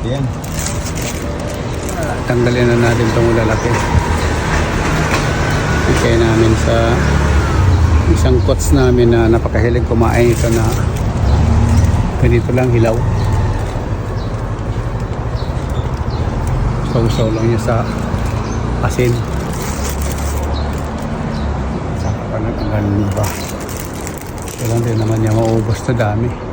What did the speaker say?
Yan. Tanggalin na natin itong lalaki. Ikay namin sa isang coach namin na napakahilig kumain ito na ganito lang hilaw. Saw-saw lang niya sa asin. Saka pa nagtanggalin mo ba? Kailan din naman niya maubos na dami.